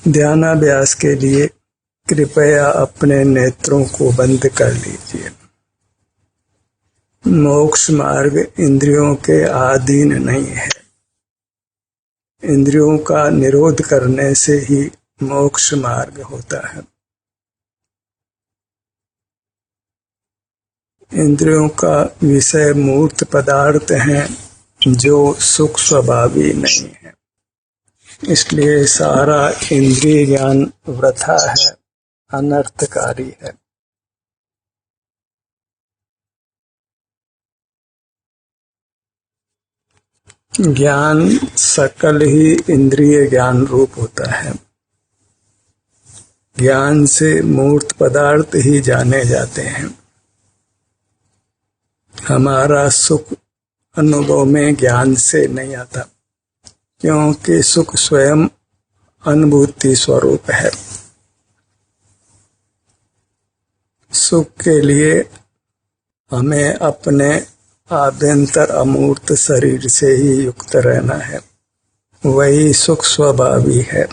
ध्यानाभ्यास के लिए कृपया अपने नेत्रों को बंद कर लीजिए। मोक्ष मार्ग इंद्रियों के अधीन नहीं है। इंद्रियों का निरोध करने से ही मोक्ष मार्ग होता है। इंद्रियों का विषय मूर्त पदार्थ हैं जो सुख स्वभावी नहीं है। इसलिए सारा इंद्रिय ज्ञान वृथा है, अनर्थकारी है। ज्ञान सकल ही इंद्रिय ज्ञान रूप होता है। ज्ञान से मूर्त पदार्थ ही जाने जाते हैं। हमारा सुख अनुभव में ज्ञान से नहीं आता, क्योंकि सुख स्वयं अनुभूति स्वरूप है। सुख के लिए हमें अपने आभ्यंतर अमूर्त शरीर से ही युक्त रहना है। वही सुख स्वभावी है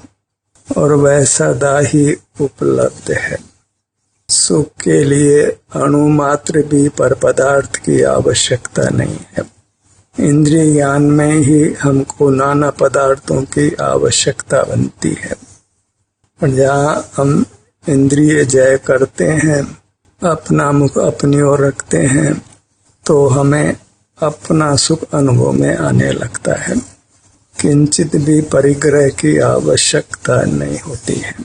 और वह सदा ही उपलब्ध है। सुख के लिए अणु मात्र भी पर पदार्थ की आवश्यकता नहीं है। इंद्रिय ज्ञान में ही हमको नाना पदार्थों की आवश्यकता बनती है। और जहाँ हम इंद्रिय जय करते हैं, अपना मुख अपनी ओर रखते हैं, तो हमें अपना सुख अनुभव में आने लगता है। किंचित भी परिग्रह की आवश्यकता नहीं होती है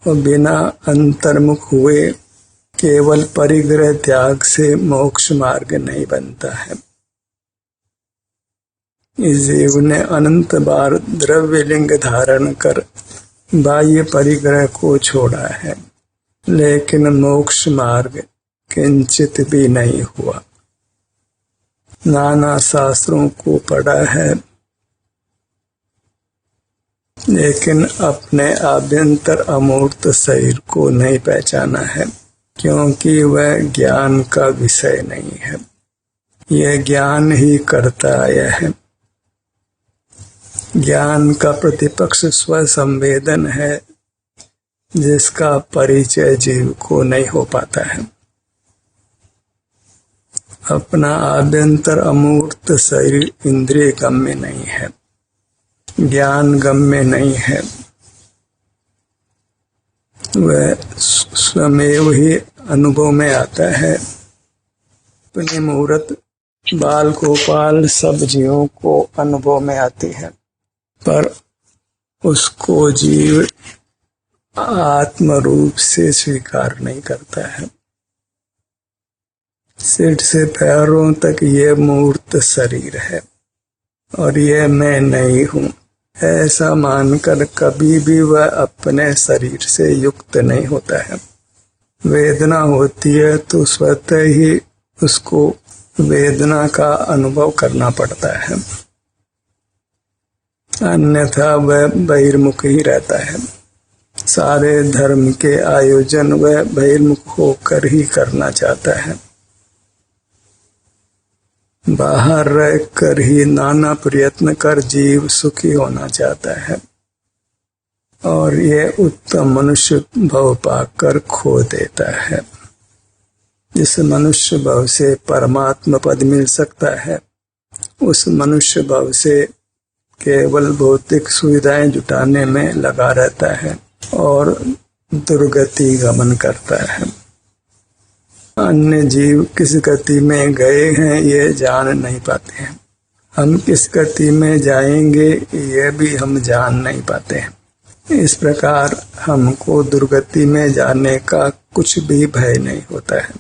और बिना अंतर्मुख हुए केवल परिग्रह त्याग से मोक्ष मार्ग नहीं बनता है। इस जीव ने अनंत बार द्रव्य लिंग धारण कर बाह्य परिग्रह को छोड़ा है, लेकिन मोक्ष मार्ग किंचित भी नहीं हुआ। नाना शास्त्रों को पढ़ा है, लेकिन अपने आभ्यंतर अमूर्त शरीर को नहीं पहचाना है, क्योंकि वह ज्ञान का विषय नहीं है। यह ज्ञान ही करता आया है। ज्ञान का प्रतिपक्ष स्वसंवेदन है, जिसका परिचय जीव को नहीं हो पाता है। अपना आभ्यंतर अमूर्त शरीर इंद्रिय गम्य नहीं है, ज्ञान गम्य नहीं है। वह स्वमेव ही अनुभव में आता है। अपनी मूर्त बाल गोपाल सब जीवों को अनुभव में आती है, पर उसको जीव आत्म रूप से स्वीकार नहीं करता है। सिर से पैरों तक ये मूर्त शरीर है और ये मैं नहीं हूँ, ऐसा मानकर कभी भी वह अपने शरीर से युक्त नहीं होता है। वेदना होती है तो स्वतः ही उसको वेदना का अनुभव करना पड़ता है, अन्यथा वह बहिर्मुख ही रहता है। सारे धर्म के आयोजन वह बहिर्मुख होकर ही करना चाहता है। बाहर रह कर ही नाना प्रयत्न कर जीव सुखी होना चाहता है और ये उत्तम मनुष्य भव पाकर खो देता है। जिस मनुष्य भव से परमात्मा पद मिल सकता है, उस मनुष्य भव से केवल भौतिक सुविधाएं जुटाने में लगा रहता है और दुर्गति गमन करता है। अन्य जीव किस गति में गए हैं ये जान नहीं पाते हैं। हम किस गति में जाएंगे ये भी हम जान नहीं पाते हैं। इस प्रकार हमको दुर्गति में जाने का कुछ भी भय नहीं होता है।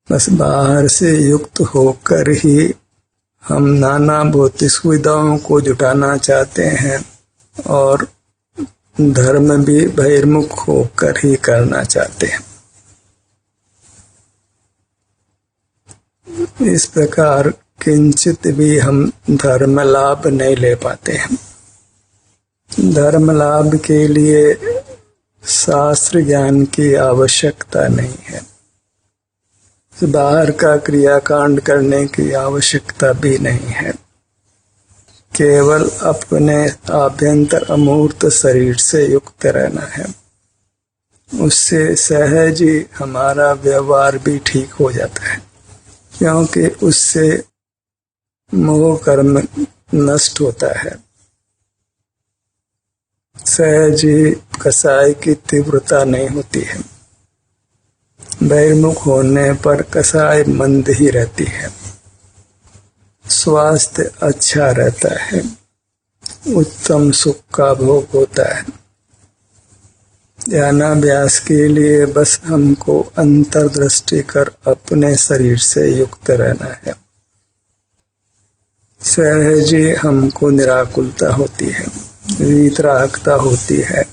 बस बाहर से युक्त होकर ही हम नाना भौतिक सुविधाओं को जुटाना चाहते हैं और धर्म भी बहिर्मुख होकर ही करना चाहते हैं। इस प्रकार किंचित भी हम धर्म लाभ नहीं ले पाते हैं। धर्म लाभ के लिए शास्त्र ज्ञान की आवश्यकता नहीं है। बाहर का क्रियाकांड करने की आवश्यकता भी नहीं है। केवल अपने आभ्यंतर अमूर्त शरीर से युक्त रहना है। उससे सहज ही हमारा व्यवहार भी ठीक हो जाता है, क्योंकि उससे मोह कर्म नष्ट होता है। सहज ही कसाय की तीव्रता नहीं होती है। बहिर्मुख होने पर कसाय मंद ही रहती है। स्वास्थ्य अच्छा रहता है। उत्तम सुख का भोग होता है। ध्यानाभ्यास के लिए बस हमको अंतर्दृष्टि कर अपने शरीर से युक्त रहना है। सहज ही हमको निराकुलता होती है, वीतरागता होती है,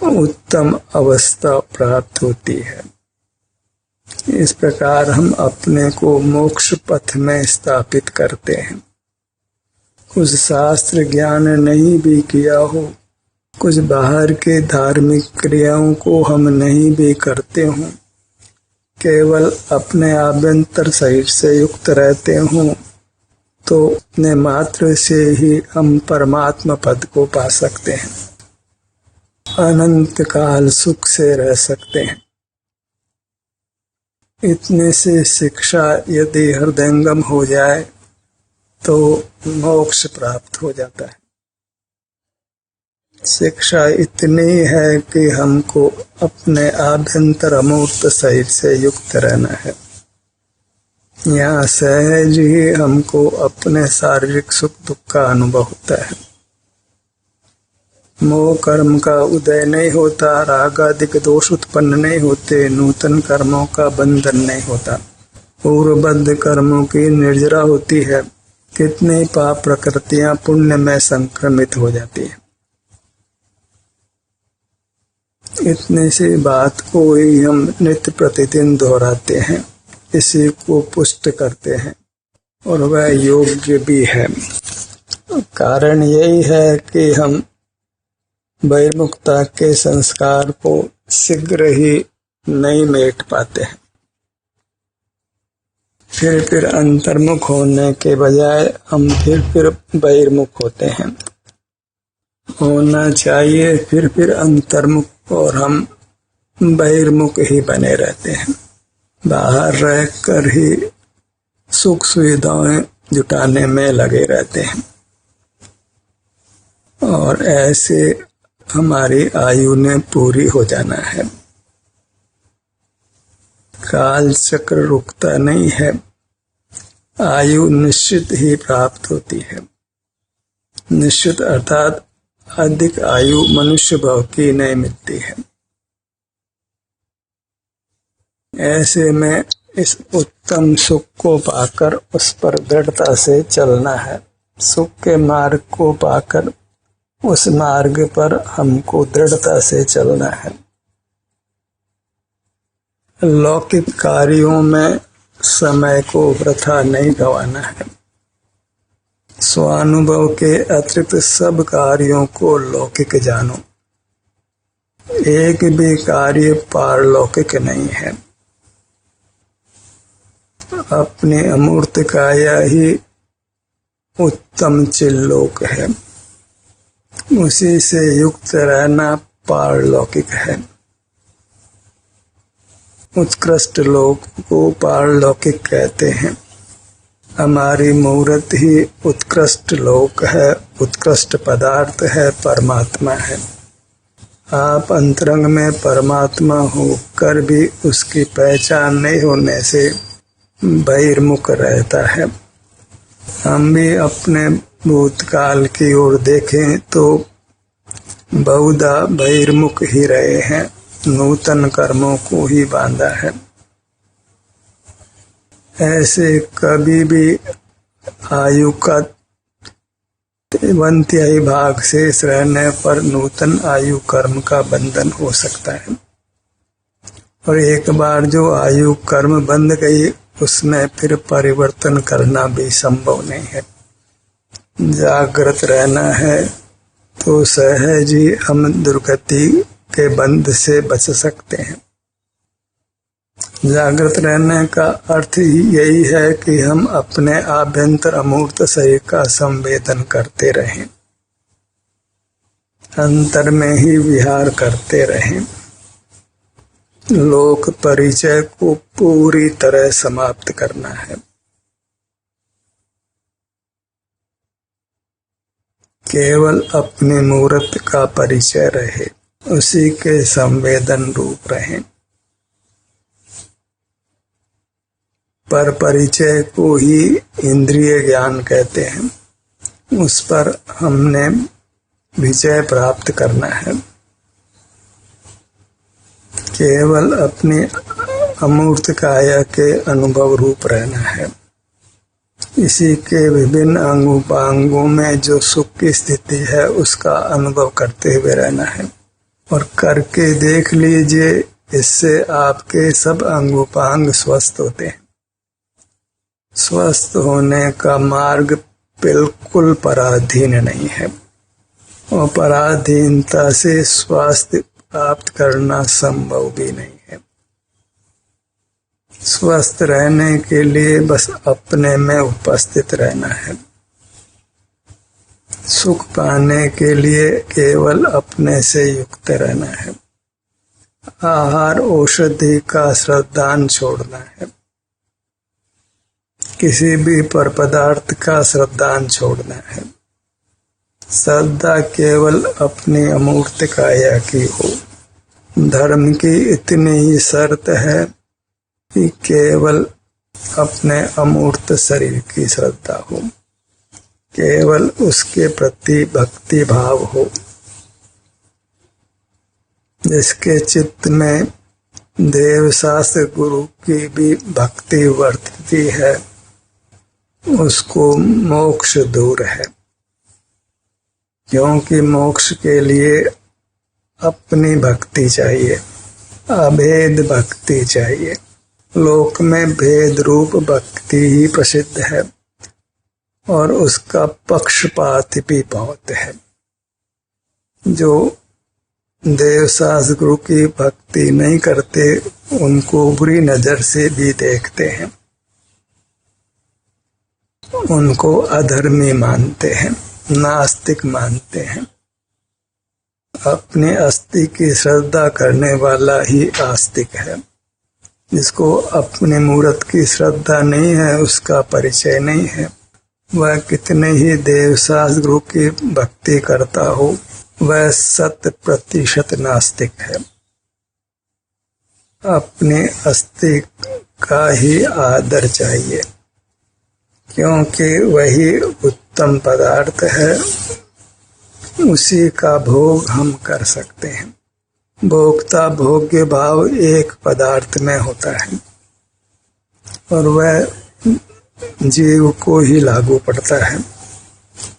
उत्तम अवस्था प्राप्त होती है। इस प्रकार हम अपने को मोक्ष पथ में स्थापित करते हैं। कुछ शास्त्र ज्ञान नहीं भी किया हो, कुछ बाहर के धार्मिक क्रियाओं को हम नहीं भी करते हों, केवल अपने आभ्यंतर शरीर से युक्त रहते हों, तो अपने मात्र से ही हम परमात्मा पद को पा सकते हैं। अनंत काल सुख से रह सकते हैं। इतने से शिक्षा यदि हृदयंगम हो जाए तो मोक्ष प्राप्त हो जाता है। शिक्षा इतनी है कि हमको अपने आभ्यंतर अमूर्त शरीर से युक्त रहना है। यहाँ सहज ही हमको अपने शारीरिक सुख दुख का अनुभव होता है। मोह कर्म का उदय नहीं होता, राग आदि दोष उत्पन्न नहीं होते, नूतन कर्मों का बंधन नहीं होता, पूर्वबद्ध कर्मों की निर्जरा होती है। कितनी पाप प्रकृतियां पुण्य में संक्रमित हो जाती है। इतने सी बात को ही हम नित्य प्रतिदिन दोहराते हैं, इसी को पुष्ट करते हैं और वह योग्य भी है। कारण यही है कि हम बहिर्मुखता के संस्कार को शीघ्र ही नहीं मेट पाते हैं। फिर अंतर्मुख होने के बजाय हम फिर बहिर्मुख होते हैं। होना चाहिए फिर अंतर्मुख, और हम बहिर्मुख ही बने रहते हैं। बाहर रहकर ही सुख सुविधाएं जुटाने में लगे रहते हैं और ऐसे हमारी आयु ने पूरी हो जाना है। काल चक्र रुकता नहीं है। आयु निश्चित ही प्राप्त होती है। निश्चित अर्थात अधिक आयु मनुष्य भाव की नहीं मिलती है। ऐसे में इस उत्तम सुख को पाकर उस पर दृढ़ता से चलना है। सुख के मार्ग को पाकर उस मार्ग पर हमको दृढ़ता से चलना है। लौकिक कार्यों में समय को वृथा नहीं गंवाना है। स्वानुभव के अतिरिक्त सब कार्यों को लौकिक जानो। एक भी कार्य पारलौकिक नहीं है। अपने अमूर्त काया ही उत्तम चिल्लोक है। उसी से युक्त रहना पारलौकिक है। उत्कृष्ट लोक को पारलौकिक कहते हैं। हमारी मूर्त ही उत्कृष्ट लोक है, उत्कृष्ट पदार्थ है, परमात्मा है। आप अंतरंग में परमात्मा होकर भी उसकी पहचान नहीं होने से बहिर्मुख रहता है। हम भी अपने भूतकाल की ओर देखें तो बहुधा बहिर्मुख ही रहे हैं, नूतन कर्मों को ही बांधा है। ऐसे कभी भी आयु का 1/3 भाग शेष रहने पर नूतन आयु कर्म का बंधन हो सकता है, और एक बार जो आयु कर्म बंध गई उसमें फिर परिवर्तन करना भी संभव नहीं है। जागृत रहना है तो सहज ही हम दुर्गति के बंध से बच सकते हैं। जागृत रहने का अर्थ ही यही है कि हम अपने आभ्यंतर अमूर्त शरीर का संवेदन करते रहें, अंतर में ही विहार करते रहें, लोक परिचय को पूरी तरह समाप्त करना है। केवल अपने मूर्त का परिचय रहे, उसी के संवेदन रूप रहें। पर परिचय को ही इंद्रिय ज्ञान कहते हैं, उस पर हमने विजय प्राप्त करना है। केवल अपनी अमूर्त काया के अनुभव रूप रहना है। इसी के विभिन्न अंगोपांगों में जो सुख की स्थिति है उसका अनुभव करते हुए रहना है और करके देख लीजिए, इससे आपके सब अंगोपांग स्वस्थ होते हैं। स्वस्थ होने का मार्ग बिल्कुल पराधीन नहीं है और पराधीनता से स्वास्थ्य प्राप्त करना संभव भी नहीं है। स्वस्थ रहने के लिए बस अपने में उपस्थित रहना है। सुख पाने के लिए केवल अपने से युक्त रहना है। आहार औषधि का श्रद्धान छोड़ना है। किसी भी पर पदार्थ का श्रद्धान छोड़ना है। श्रद्धा केवल अपनी अमूर्त काया की हो। धर्म की इतनी ही शर्त है कि केवल अपने अमूर्त शरीर की श्रद्धा हो, केवल उसके प्रति भक्ति भाव हो। जिसके चित्त में देव शास्त्र गुरु की भी भक्ति वर्तती है, उसको मोक्ष दूर है। क्योंकि मोक्ष के लिए अपनी भक्ति चाहिए, अभेद भक्ति चाहिए। लोक में भेद रूप भक्ति ही प्रसिद्ध है और उसका पक्षपात भी बहुत है। जो देवशास्त्र गुरु की भक्ति नहीं करते उनको बुरी नजर से भी देखते हैं, उनको अधर्मी मानते हैं, नास्तिक मानते हैं। अपने अस्थि की श्रद्धा करने वाला ही आस्तिक है। जिसको अपने मूर्त की श्रद्धा नहीं है, उसका परिचय नहीं है, वह कितने ही देवशास्त्र गुरु की भक्ति करता हो, वह 100% नास्तिक है। अपने अस्थि का ही आदर चाहिए, क्योंकि वही उत्तम पदार्थ है, उसी का भोग हम कर सकते हैं। भोक्ता भोग्य भाव एक पदार्थ में होता है और वह जीव को ही लागू पड़ता है।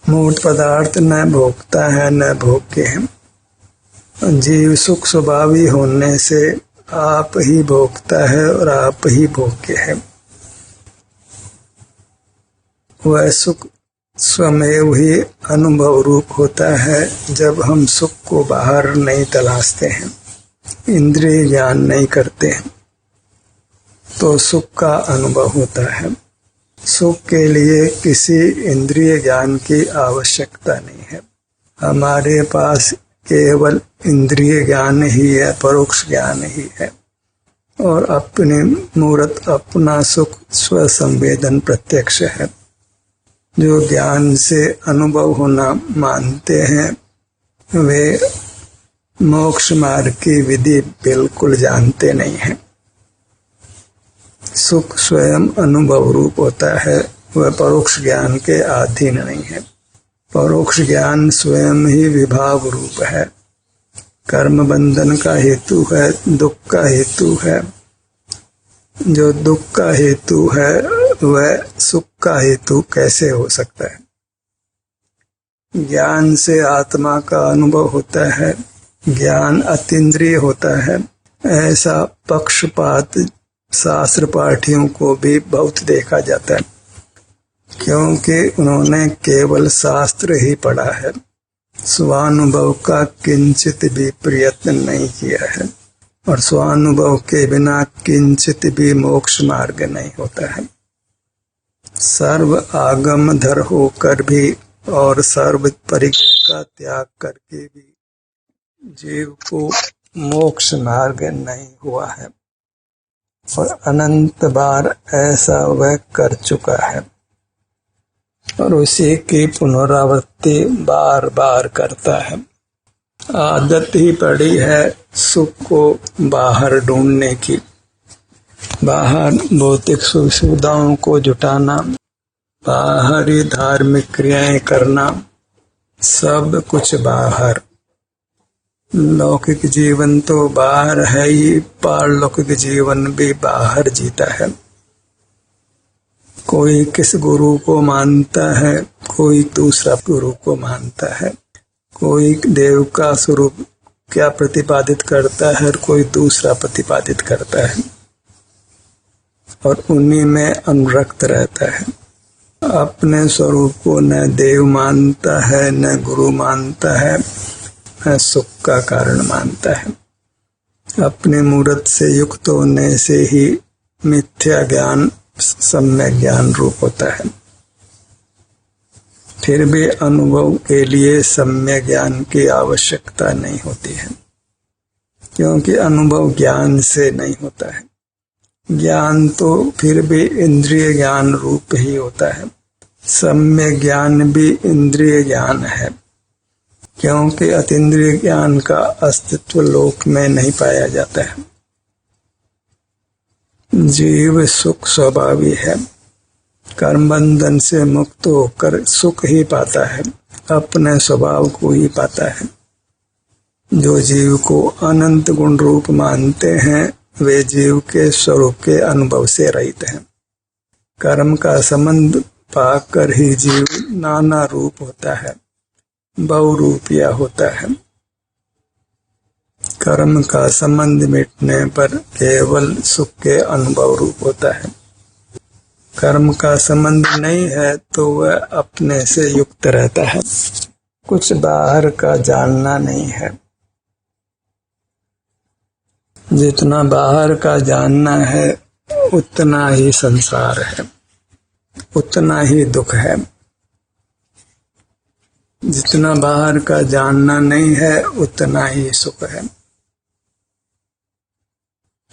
मूर्त पदार्थ न भोक्ता है न भोग्य है। जीव सुख स्वभावी होने से आप ही भोक्ता है और आप ही भोग्य है। वह सुख स्वमेव ही अनुभव रूप होता है। जब हम सुख को बाहर नहीं तलाशते हैं, इंद्रिय ज्ञान नहीं करते हैं, तो सुख का अनुभव होता है। सुख के लिए किसी इंद्रिय ज्ञान की आवश्यकता नहीं है। हमारे पास केवल इंद्रिय ज्ञान ही है, परोक्ष ज्ञान ही है और अपने मूर्त अपना सुख स्वसंवेदन प्रत्यक्ष है। जो ज्ञान से अनुभव होना मानते हैं, वे मोक्ष मार्ग की विधि बिल्कुल जानते नहीं हैं। सुख स्वयं अनुभव रूप होता है, वह परोक्ष ज्ञान के अधीन नहीं है। परोक्ष ज्ञान स्वयं ही विभाव रूप है, कर्म बंधन का हेतु है, दुख का हेतु है। जो दुख का हेतु है वह सुख का हेतु कैसे हो सकता है? ज्ञान से आत्मा का अनुभव होता है, ज्ञान अतीन्द्रिय होता है। ऐसा पक्षपात शास्त्र पाठियों को भी बहुत देखा जाता है, क्योंकि उन्होंने केवल शास्त्र ही पढ़ा है, स्वानुभव का किंचित भी प्रयत्न नहीं किया है। और स्वानुभव के बिना किंचित भी मोक्ष मार्ग नहीं होता है। सर्व आगम धर होकर भी और सर्व परिग्रह का त्याग करके भी जीव को मोक्ष मार्ग नहीं हुआ है, और अनंत बार ऐसा वह कर चुका है और उसी की पुनरावृत्ति बार बार करता है। आदत ही पड़ी है सुख को बाहर ढूंढने की, बाहर भौतिक सुख सुविधाओं को जुटाना, बाहरी धार्मिक क्रियाएं करना, सब कुछ बाहर। लौकिक जीवन तो बाहर है ही, पारलौकिक जीवन भी बाहर जीता है। कोई किस गुरु को मानता है, कोई दूसरा गुरु को मानता है, कोई देव का स्वरूप क्या प्रतिपादित करता है और कोई दूसरा प्रतिपादित करता है, और उन्हीं में अनुरक्त रहता है। अपने स्वरूप को न देव मानता है, न गुरु मानता है, न सुख का कारण मानता है। अपने मूर्त से युक्त होने से ही मिथ्या ज्ञान सम्यक ज्ञान रूप होता है। फिर भी अनुभव के लिए सम्यक ज्ञान की आवश्यकता नहीं होती है, क्योंकि अनुभव ज्ञान से नहीं होता है। ज्ञान तो फिर भी इंद्रिय ज्ञान रूप ही होता है। सम्यक ज्ञान भी इंद्रिय ज्ञान है, क्योंकि अतीन्द्रिय ज्ञान का अस्तित्व लोक में नहीं पाया जाता है। जीव सुख स्वभावी है, कर्म बंधन से मुक्त होकर सुख ही पाता है, अपने स्वभाव को ही पाता है। जो जीव को अनंत गुण रूप मानते हैं वे जीव के स्वरूप के अनुभव से रहित हैं। कर्म का संबंध पाकर ही जीव नाना रूप होता है, बहुरूपिया होता है। कर्म का संबंध मिटने पर केवल सुख के अनुभव रूप होता है। कर्म का संबंध नहीं है तो वह अपने से युक्त रहता है, कुछ बाहर का जानना नहीं है। जितना बाहर का जानना है उतना ही संसार है, उतना ही दुख है। जितना बाहर का जानना नहीं है उतना ही सुख है।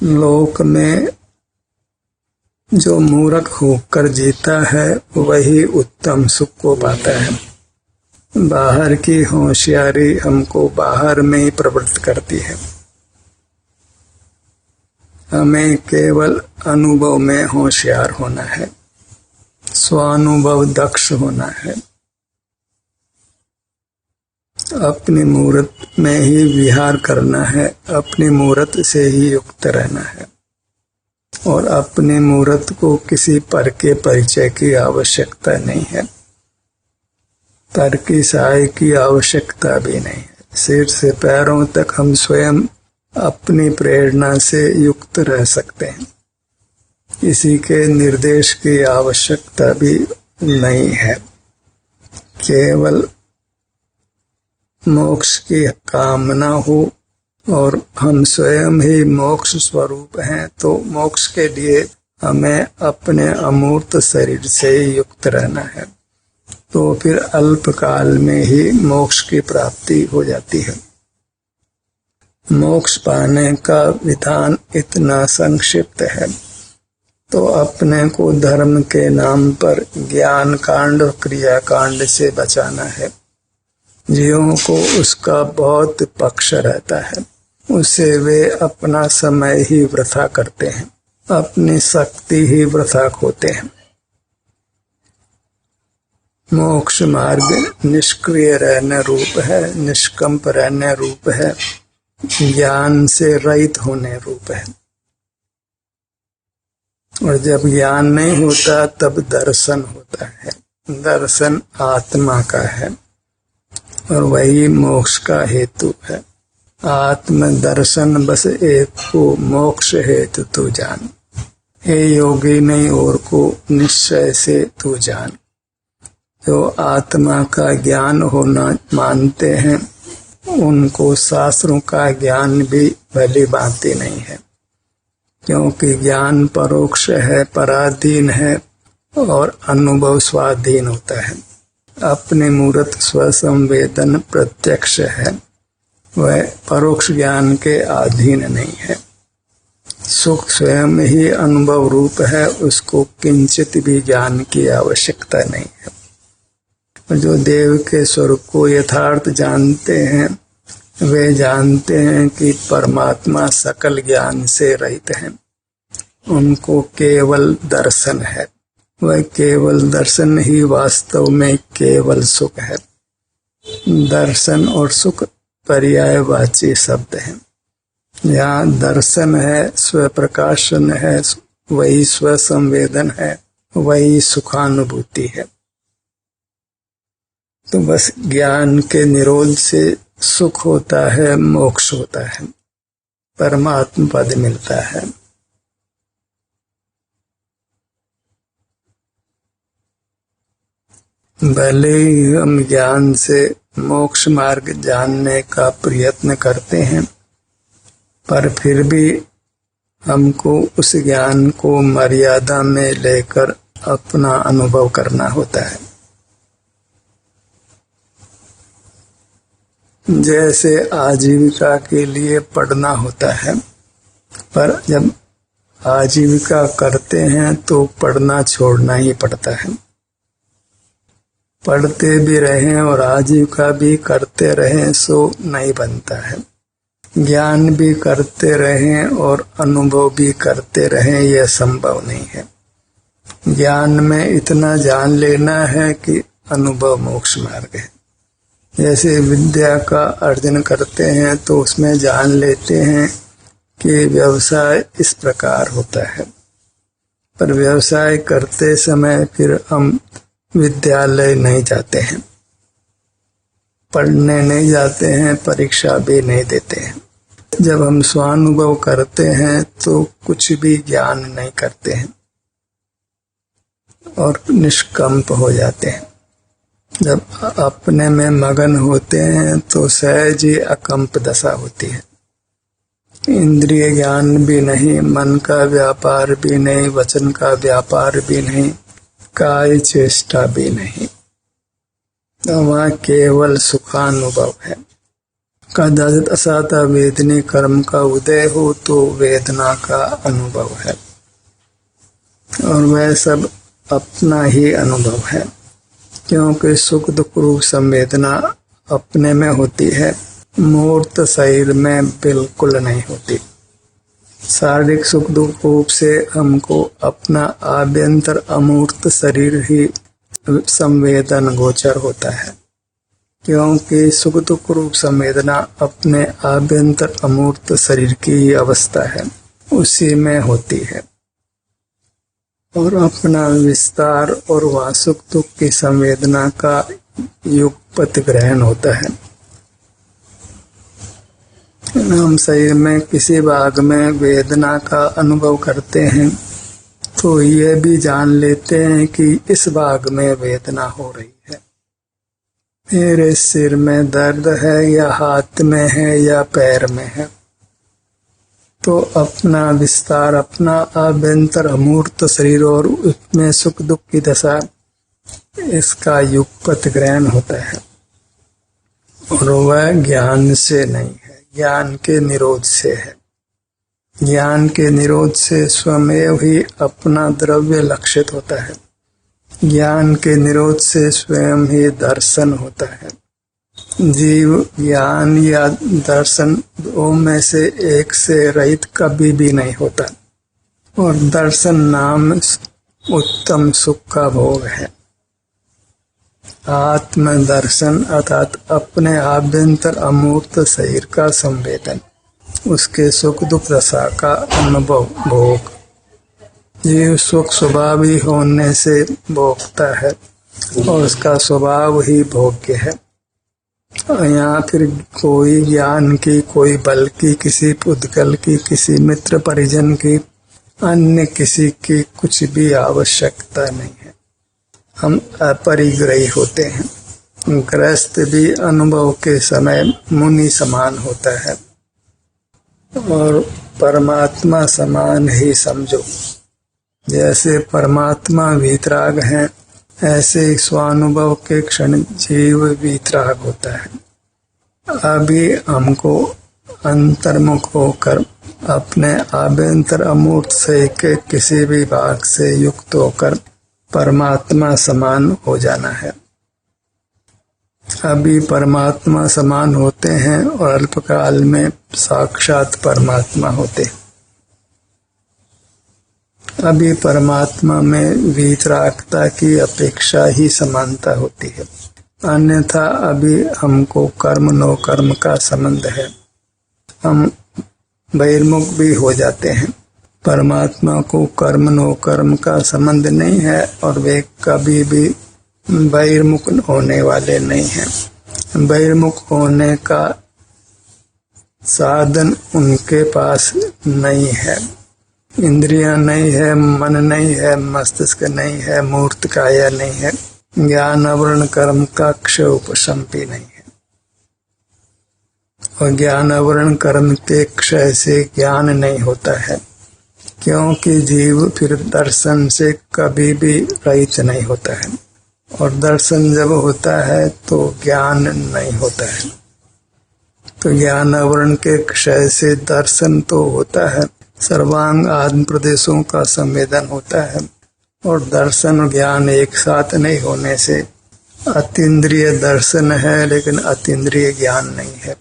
लोक में जो मूर्ख होकर जीता है वही उत्तम सुख को पाता है। बाहर की होशियारी हमको बाहर में ही प्रवृत्त करती है। हमें केवल अनुभव में होशियार होना है, स्वानुभव दक्ष होना है, अपनी मूर्त में ही विहार करना है, अपनी मूर्त से ही युक्त रहना है, और अपनी मूर्त को किसी पर के परिचय की आवश्यकता नहीं है, पर की सहाय की आवश्यकता भी नहीं है। सिर से पैरों तक हम स्वयं अपनी प्रेरणा से युक्त रह सकते हैं, किसी के निर्देश की आवश्यकता भी नहीं है। केवल मोक्ष की कामना हो और हम स्वयं ही मोक्ष स्वरूप हैं तो मोक्ष के लिए हमें अपने अमूर्त शरीर से ही युक्त रहना है, तो फिर अल्पकाल में ही मोक्ष की प्राप्ति हो जाती है। मोक्ष पाने का विधान इतना संक्षिप्त है, तो अपने को धर्म के नाम पर ज्ञान कांड और क्रिया कांड से बचाना है। जीवों को उसका बहुत पक्ष रहता है, उससे वे अपना समय ही वृथा करते हैं, अपनी शक्ति ही वृथा खोते हैं। मोक्ष मार्ग निष्क्रिय रहने रूप है, निष्कंप रहने रूप है, ज्ञान से रहित होने रूप है। और जब ज्ञान नहीं होता तब दर्शन होता है। दर्शन आत्मा का है और वही मोक्ष का हेतु है। आत्म दर्शन बस एक को मोक्ष हेतु तू जान, हे योगी नहीं और को निश्चय से तू जान। जो आत्मा का ज्ञान होना मानते हैं उनको शास्त्रों का ज्ञान भी भली भांति नहीं है, क्योंकि ज्ञान परोक्ष है, पराधीन है और अनुभव स्वाधीन होता है। अपने मूर्त स्वसंवेदन प्रत्यक्ष है, वह परोक्ष ज्ञान के अधीन नहीं है। सुख स्वयं ही अनुभव रूप है, उसको किंचित भी ज्ञान की आवश्यकता नहीं है। जो देव के स्वरूप को यथार्थ जानते हैं, वे जानते हैं कि परमात्मा सकल ज्ञान से रहित है। उनको केवल दर्शन है, वह केवल दर्शन ही वास्तव में केवल सुख है। दर्शन और सुख पर्यायवाची शब्द हैं। यहाँ दर्शन है, स्व प्रकाशन है, वही स्व संवेदन है, वही सुखानुभूति है। तो बस ज्ञान के निरोध से सुख होता है, मोक्ष होता है, परमात्म पद मिलता है। भले ही हम ज्ञान से मोक्ष मार्ग जानने का प्रयत्न करते हैं, पर फिर भी हमको उस ज्ञान को मर्यादा में लेकर अपना अनुभव करना होता है। जैसे आजीविका के लिए पढ़ना होता है, पर जब आजीविका करते हैं तो पढ़ना छोड़ना ही पड़ता है। पढ़ते भी रहें और आजीविका भी करते रहें सो नहीं बनता है। ज्ञान भी करते रहें और अनुभव भी करते रहें, यह संभव नहीं है। ज्ञान में इतना जान लेना है कि अनुभव मोक्ष मार्ग है। जैसे विद्या का अर्जन करते हैं तो उसमें जान लेते हैं कि व्यवसाय इस प्रकार होता है, पर व्यवसाय करते समय फिर हम विद्यालय नहीं जाते हैं, पढ़ने नहीं जाते हैं, परीक्षा भी नहीं देते हैं। जब हम स्वानुभव करते हैं तो कुछ भी ज्ञान नहीं करते हैं और निष्कंप हो जाते हैं। जब अपने में मगन होते हैं तो सहज ही अकंप दशा होती है। इंद्रिय ज्ञान भी नहीं, मन का व्यापार भी नहीं, वचन का व्यापार भी नहीं, काय चेष्टा भी नहीं, तो वहाँ केवल सुखानुभव है। कदाचित असाता वेदनी कर्म का उदय हो तो वेदना का अनुभव है, और वह सब अपना ही अनुभव है, क्योंकि सुख दुख रूप संवेदना अपने में होती है, मूर्त शरीर में बिल्कुल नहीं होती। शारीरिक सुख दुख रूप से हमको अपना आभ्यंतर अमूर्त शरीर ही संवेदन गोचर होता है, क्योंकि सुख दुख रूप संवेदना अपने आभ्यंतर अमूर्त शरीर की ही अवस्था है, उसी में होती है। और अपना विस्तार और वह सुख दुख की संवेदना का युगपत ग्रहण होता है। हम शरीर में किसी भाग में वेदना का अनुभव करते हैं तो ये भी जान लेते हैं कि इस भाग में वेदना हो रही है। मेरे सिर में दर्द है या हाथ में है या पैर में है, तो अपना विस्तार, अपना आभ्यंतर अमूर्त शरीर और उसमें सुख दुख की दशा, इसका युगपत ग्रहण होता है, और वह ज्ञान से नहीं है, ज्ञान के निरोध से है। ज्ञान के निरोध से स्वयं ही अपना द्रव्य लक्षित होता है। ज्ञान के निरोध से स्वयं ही दर्शन होता है। जीव ज्ञान या दर्शन दो में से एक से रहित कभी भी नहीं होता, और दर्शन नाम उत्तम सुख का भोग है। आत्म दर्शन अर्थात अपने आभ्यंतर अमूर्त शरीर का संवेदन, उसके सुख दुख दशा का अनुभव भोग। जीव सुख स्वभाव ही होने से भोगता है और उसका स्वभाव ही भोग्य है। यहाँ फिर कोई ज्ञान की, कोई बल की, किसी पुद्गल की, किसी मित्र परिजन की, अन्य किसी की कुछ भी आवश्यकता नहीं है। हम अपरिग्रही होते हैं, गृहस्थ भी अनुभव के समय मुनि समान होता है और परमात्मा समान ही समझो। जैसे परमात्मा वीतराग हैं, ऐसे ही स्वानुभव के क्षण जीव वीतराग होता है। अभी हमको अंतर्मुख होकर अपने आभ्यंतर अमूर्त से के किसी भी भाग से युक्त होकर परमात्मा समान हो जाना है। अभी परमात्मा समान होते हैं और अल्पकाल में साक्षात परमात्मा होते हैं। अभी परमात्मा में वीतरागता की अपेक्षा ही समानता होती है, अन्यथा अभी हमको कर्म नो कर्म का संबंध है, हम बहिर्मुख भी हो जाते हैं। परमात्मा को कर्म नो कर्म का संबंध नहीं है और वे कभी भी बहिर्मुख होने वाले नहीं हैं। बहिर्मुख होने का साधन उनके पास नहीं है। इंद्रियां नहीं है, मन नहीं है, मस्तिष्क नहीं है, मूर्त काया नहीं है, ज्ञान आवरण कर्म का क्षय उपशंपी नहीं है। और ज्ञान आवरण कर्म के क्षय से ज्ञान नहीं होता है, क्योंकि जीव फिर दर्शन से कभी भी रहित नहीं होता है। और दर्शन जब होता है तो ज्ञान नहीं होता है। तो ज्ञान आवरण के क्षय से दर्शन तो होता है, सर्वांग आत्म प्रदेशों का संवेदन होता है। और दर्शन और ज्ञान एक साथ नहीं होने से अतीन्द्रिय दर्शन है लेकिन अतीन्द्रिय ज्ञान नहीं है,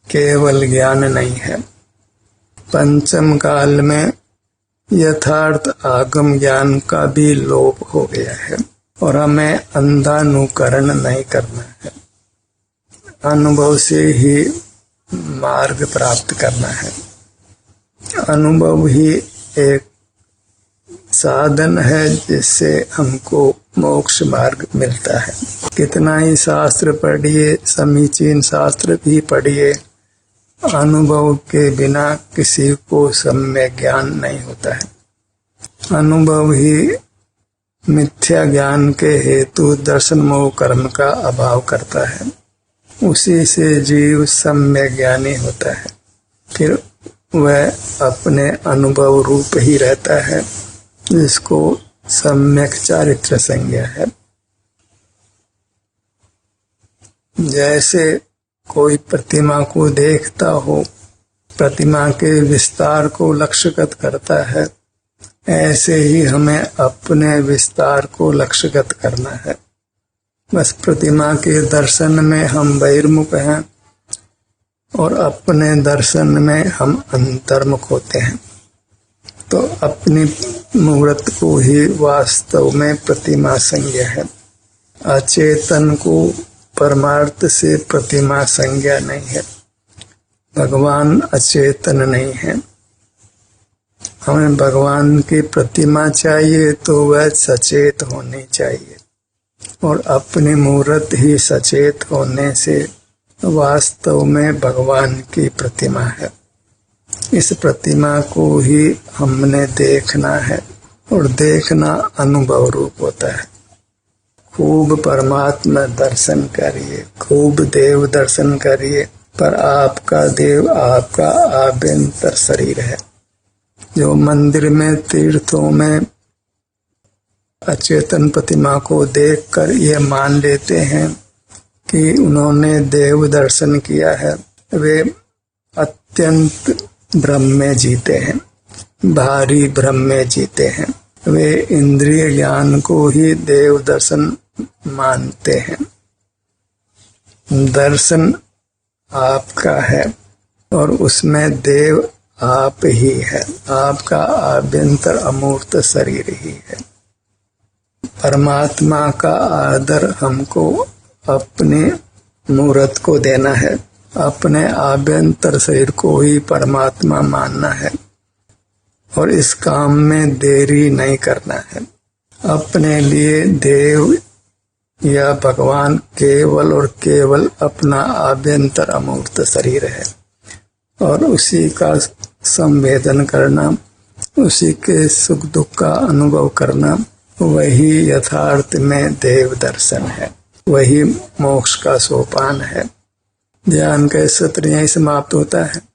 केवल ज्ञान नहीं है। पंचम काल में यथार्थ आगम ज्ञान का भी लोप हो गया है और हमें अंधानुकरण नहीं करना है, अनुभव से ही मार्ग प्राप्त करना है। अनुभव ही एक साधन है जिससे हमको मोक्ष मार्ग मिलता है। कितना ही शास्त्र पढ़िए, समीचीन शास्त्र भी पढ़िए, अनुभव के बिना किसी को सम्यक ज्ञान नहीं होता है। अनुभव ही मिथ्या ज्ञान के हेतु दर्शन मोह कर्म का अभाव करता है। उसी से जीव सम्यक ज्ञानी होता है, फिर वह अपने अनुभव रूप ही रहता है, जिसको सम्यक चारित्र संज्ञा है। जैसे कोई प्रतिमा को देखता हो, प्रतिमा के विस्तार को लक्ष्यगत करता है, ऐसे ही हमें अपने विस्तार को लक्ष्यगत करना है। बस प्रतिमा के दर्शन में हम बहिर्मुख हैं और अपने दर्शन में हम अंतर्मुख होते हैं। तो अपनी मूर्त को ही वास्तव में प्रतिमा संज्ञा है। अचेतन को परमार्थ से प्रतिमा संज्ञा नहीं है। भगवान अचेतन नहीं है। हमें भगवान की प्रतिमा चाहिए तो वह सचेत होनी चाहिए और अपनी मूर्त ही सचेत होने से वास्तव में भगवान की प्रतिमा है। इस प्रतिमा को ही हमने देखना है और देखना अनुभव रूप होता है। खूब परमात्मा दर्शन करिए, खूब देव दर्शन करिए, पर आपका देव आपका आभ्यंतर शरीर है। जो मंदिर में तीर्थों में अचेतन प्रतिमा को देखकर ये मान लेते हैं कि उन्होंने देव दर्शन किया है, वे अत्यंत भ्रम में जीते हैं, भारी भ्रम में जीते हैं। वे इंद्रिय ज्ञान को ही देव दर्शन मानते हैं। दर्शन आपका है और उसमें देव आप ही है, आपका आभ्यंतर अमूर्त शरीर ही है। परमात्मा का आदर हमको अपने मूर्त को देना है, अपने आभ्यंतर शरीर को ही परमात्मा मानना है और इस काम में देरी नहीं करना है। अपने लिए देव या भगवान केवल और केवल अपना आभ्यंतर अमूर्त शरीर है और उसी का संवेदन करना, उसी के सुख दुख का अनुभव करना, वही यथार्थ में देव दर्शन है। वही मोक्ष का सोपान है। ध्यान का सत्र यहीं समाप्त होता है।